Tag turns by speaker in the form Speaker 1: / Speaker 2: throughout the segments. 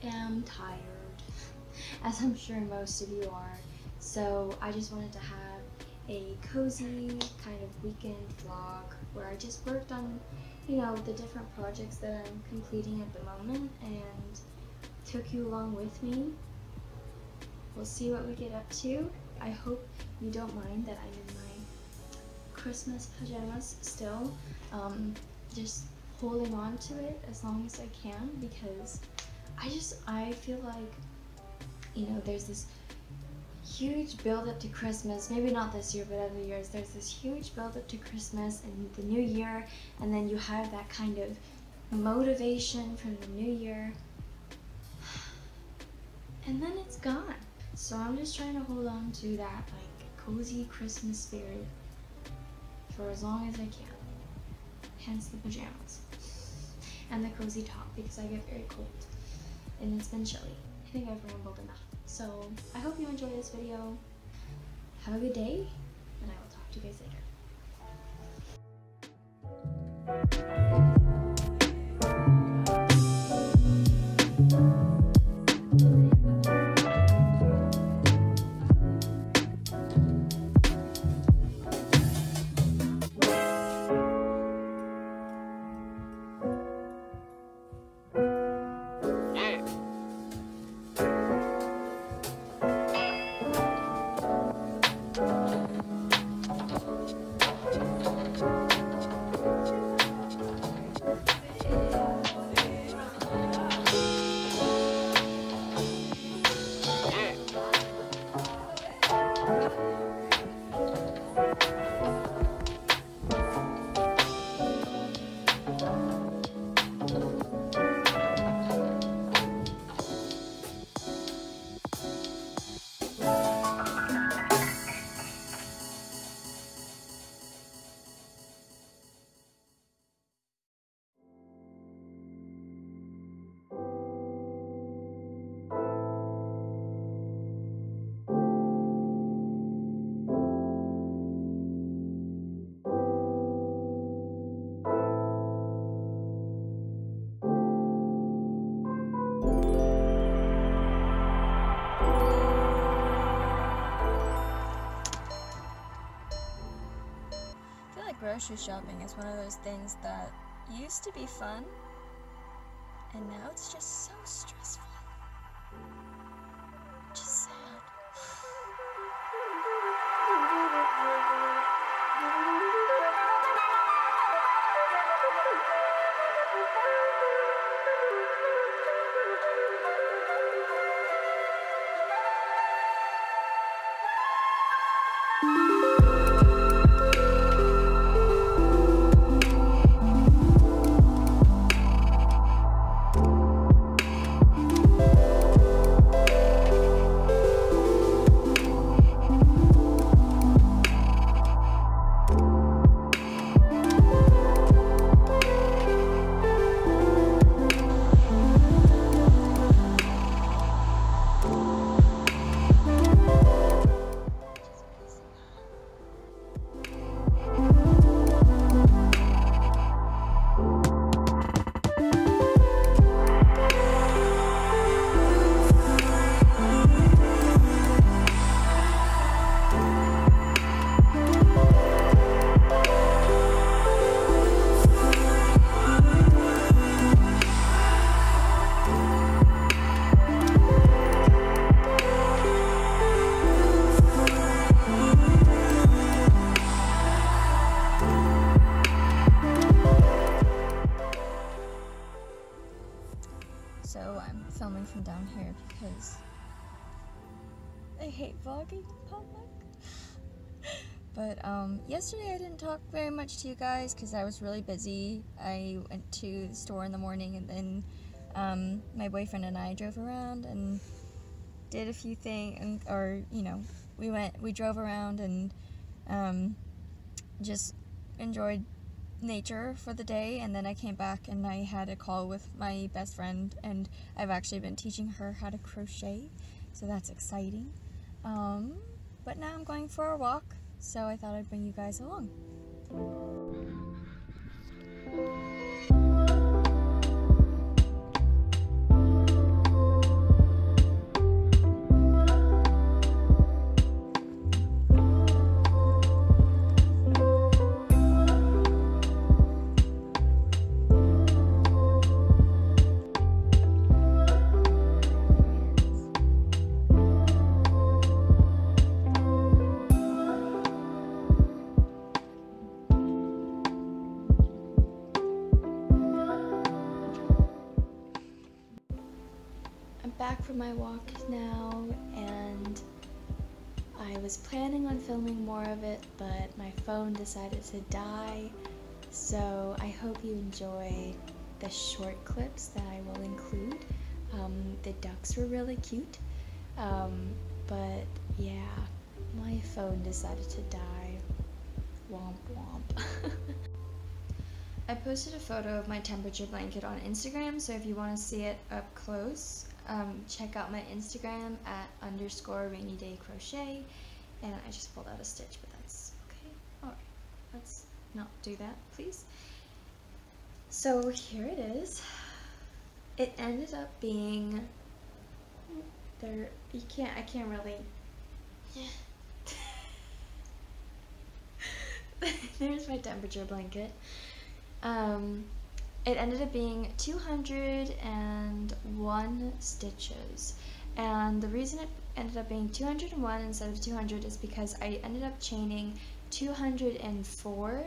Speaker 1: am tired, as I'm sure most of you are. So I just wanted to have a cozy kind of weekend vlog where I just worked on, you know, the different projects that I'm completing at the moment and took you along with me. We'll see what we get up to. I hope you don't mind that I'm in my Christmas pajamas still. Just holding on to it as long as I can, because I feel like, you know, there's this huge build up to Christmas. Maybe not this year, but other years. There's this huge build up to Christmas and the new year, and then you have that kind of motivation from the new year, and then it's gone. So I'm just trying to hold on to that like cozy Christmas spirit for as long as I can. Hence the pajamas and the cozy top, because I get very cold and it's been chilly. I think I've rambled enough. So I hope you enjoy this video. Have a good day, and I will talk to you guys later.
Speaker 2: Grocery shopping is one of those things that used to be fun, and now it's just so stressful. Just sad. So I'm filming from down here because I hate vlogging in public. But yesterday I didn't talk very much to you guys because I was really busy. I went to the store in the morning, and then my boyfriend and I drove around and did a few things, or you know, we drove around and just enjoyed nature for the day, and then I came back and I had a call with my best friend, and I've actually been teaching her how to crochet, so that's exciting. But now I'm going for a walk, so I thought I'd bring you guys along. back from my walk now, and I was planning on filming more of it, but my phone decided to die, so I hope you enjoy the short clips that I will include. The ducks were really cute, but yeah, my phone decided to die. Womp womp. I posted a photo of my temperature blanket on Instagram, so if you want to see it up close, check out my Instagram at _rainydaycrochet. And I just pulled out a stitch, but that's okay. Alright, let's not do that, please. So here it is. It ended up being there. I can't really. There's my temperature blanket. It ended up being 201 stitches, and the reason it ended up being 201 instead of 200 is because I ended up chaining 204,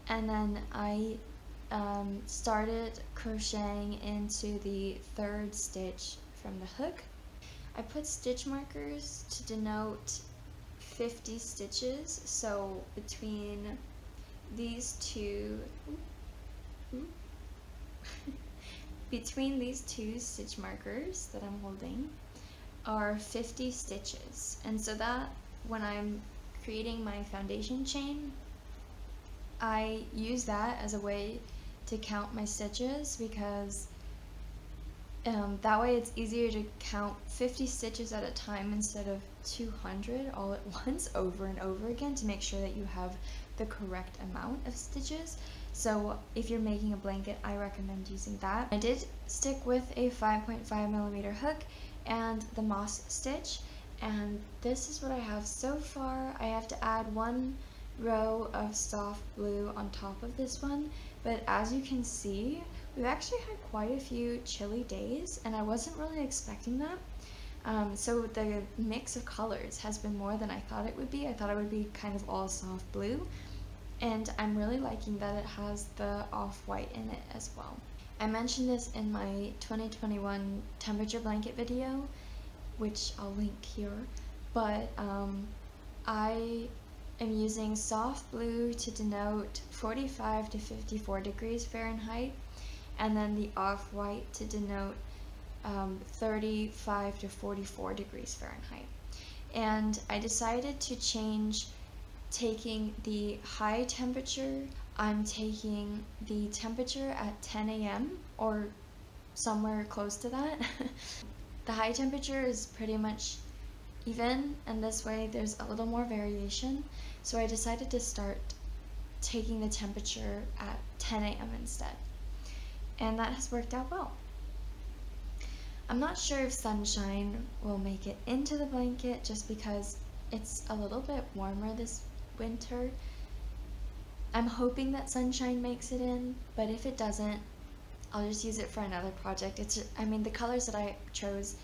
Speaker 2: and then I started crocheting into the third stitch from the hook. I put stitch markers to denote 50 stitches, so between these two between these two stitch markers that I'm holding are 50 stitches, and so that when I'm creating my foundation chain, I use that as a way to count my stitches, because that way it's easier to count 50 stitches at a time instead of 200 all at once over and over again, to make sure that you have the correct amount of stitches. So if you're making a blanket, I recommend using that. I did stick with a 5.5mm hook and the moss stitch, and this is what I have so far. I have to add one row of soft blue on top of this one, but as you can see, we've actually had quite a few chilly days, and I wasn't really expecting that. So the mix of colors has been more than I thought it would be. I thought it would be kind of all soft blue, and I'm really liking that it has the off-white in it as well. I mentioned this in my 2021 temperature blanket video, which I'll link here, but I am using soft blue to denote 45 to 54 degrees Fahrenheit, and then the off-white to denote 35 to 44 degrees Fahrenheit. And I decided to change, taking the high temperature, I'm taking the temperature at 10 a.m. or somewhere close to that. The high temperature is pretty much even, and this way there's a little more variation. So I decided to start taking the temperature at 10 a.m. instead. And that has worked out well. I'm not sure if sunshine will make it into the blanket, just because it's a little bit warmer this winter. I'm hoping that sunshine makes it in, but if it doesn't, I'll just use it for another project. I mean, the colors that I chose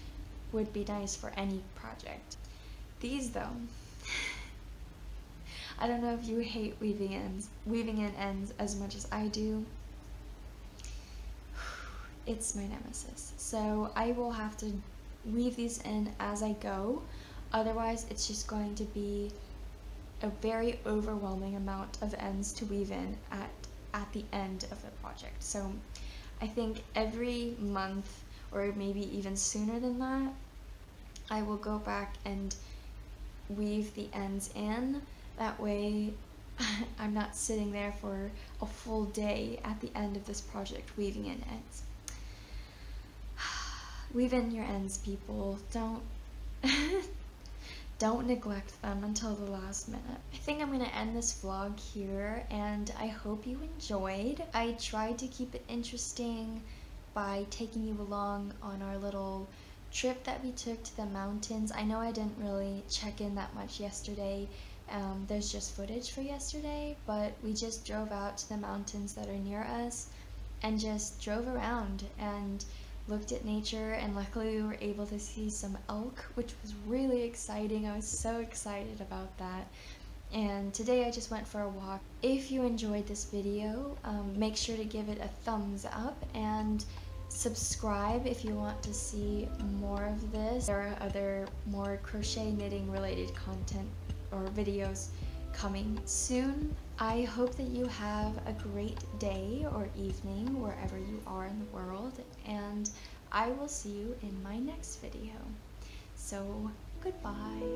Speaker 2: would be nice for any project. These though, I don't know if you hate weaving in ends as much as I do. It's my nemesis. So I will have to weave these in as I go. Otherwise, it's just going to be a very overwhelming amount of ends to weave in at the end of the project. So I think every month, or maybe even sooner than that, I will go back and weave the ends in. That way I'm not sitting there for a full day at the end of this project weaving in ends. Weave in your ends, people. Don't neglect them until the last minute. I think I'm gonna end this vlog here, and I hope you enjoyed. I tried to keep it interesting by taking you along on our little trip that we took to the mountains. I know I didn't really check in that much yesterday. There's just footage for yesterday, but we just drove out to the mountains that are near us and just drove around and looked at nature, and luckily we were able to see some elk, which was really exciting. I was so excited about that. And today I just went for a walk. If you enjoyed this video, make sure to give it a thumbs up and
Speaker 1: Subscribe if you want to see more of this. There are other more crochet knitting related content or videos coming soon. I hope that you have a great day or evening wherever you are in the world, and I will see you in my next video. So, goodbye.